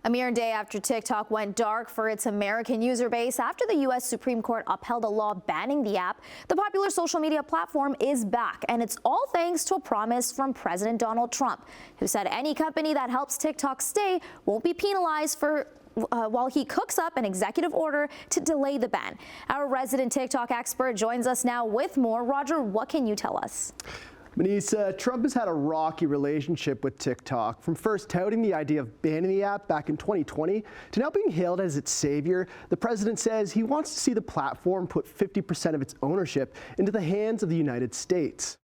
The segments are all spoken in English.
A mere day after TikTok went dark for its American user base after the U.S. Supreme Court upheld a law banning the app, the popular social media platform is back, and it's all thanks to a promise from President Donald Trump, who said any company that helps TikTok stay won't be penalized for while he cooks up an executive order to delay the ban. Our resident TikTok expert joins us now with more. Roger, what can you tell us? Manisa, Trump has had a rocky relationship with TikTok, from first touting the idea of banning the app back in 2020 to now being hailed as its savior. The president says he wants to see the platform put 50% of its ownership into the hands of the United States.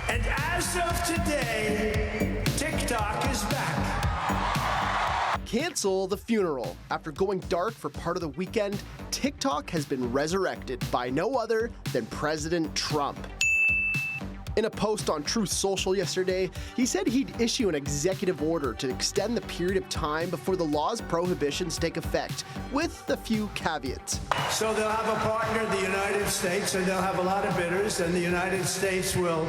And as of today, TikTok is back. Cancel the funeral. After going dark for part of the weekend, TikTok has been resurrected by no other than President Trump. In a post on Truth Social yesterday, he said he'd issue an executive order to extend the period of time before the law's prohibitions take effect, with a few caveats. So they'll have a partner, the United States, and they'll have a lot of bidders, and the United States will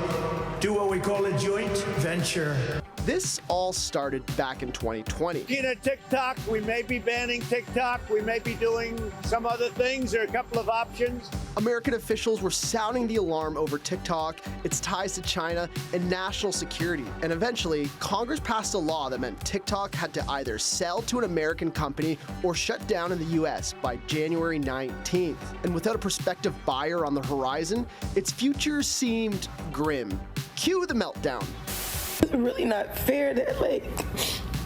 do what we call a joint venture. This all started back in 2020. Looking at TikTok, we may be banning TikTok, we may be doing some other things. There are a couple of options. American officials were sounding the alarm over TikTok, its ties to China, and national security. And eventually, Congress passed a law that meant TikTok had to either sell to an American company or shut down in the U.S. by January 19th. And without a prospective buyer on the horizon, its future seemed grim. Cue the meltdown. It's really not fair that,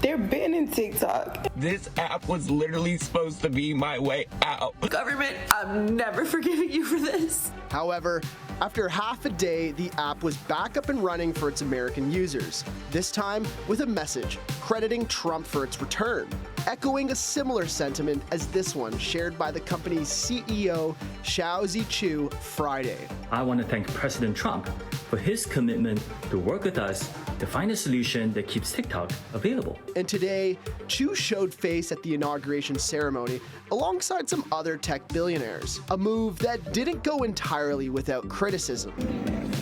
they're banning TikTok. This app was literally supposed to be my way out. Government, I'm never forgiving you for this. However, after half a day, the app was back up and running for its American users, this time with a message crediting Trump for its return, echoing a similar sentiment as this one shared by the company's CEO, Xiaozi Chu, Friday. I want to thank President Trump for his commitment to work with us to find a solution that keeps TikTok available. And today, Chu showed face at the inauguration ceremony alongside some other tech billionaires, a move that didn't go entirely without criticism.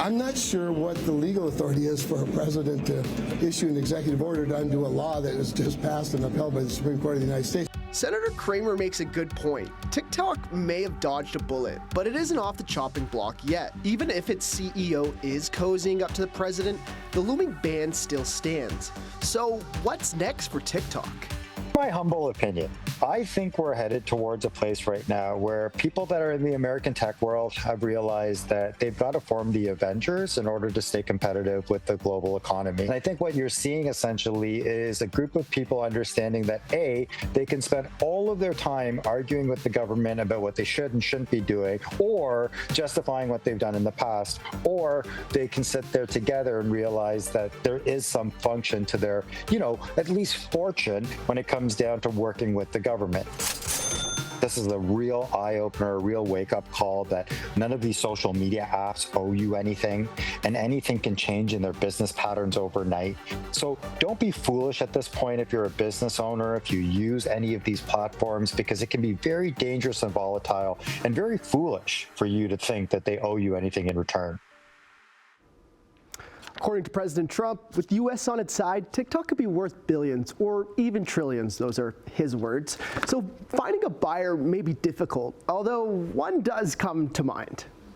I'm not sure what the legal authority is for a president to issue an executive order to undo a law that was just passed and upheld by the Supreme Court of the United States. Senator Kramer makes a good point. TikTok may have dodged a bullet, but it isn't off the chopping block yet. Even if its CEO is cozying up to the president, the looming ban still stands. So what's next for TikTok? My humble opinion, I think we're headed towards a place right now where people that are in the American tech world have realized that they've got to form the Avengers in order to stay competitive with the global economy. And I think what you're seeing essentially is a group of people understanding that A, they can spend all of their time arguing with the government about what they should and shouldn't be doing, or justifying what they've done in the past, or they can sit there together and realize that there is some function to their, at least fortune when it comes down to working with the government. This is a real eye-opener, a real wake-up call that none of these social media apps owe you anything, and anything can change in their business patterns overnight. So don't be foolish at this point if you're a business owner, if you use any of these platforms, because it can be very dangerous and volatile and very foolish for you to think that they owe you anything in return. According to President Trump, with the U.S. on its side, TikTok could be worth billions or even trillions. Those are his words. So finding a buyer may be difficult, although one does come to mind.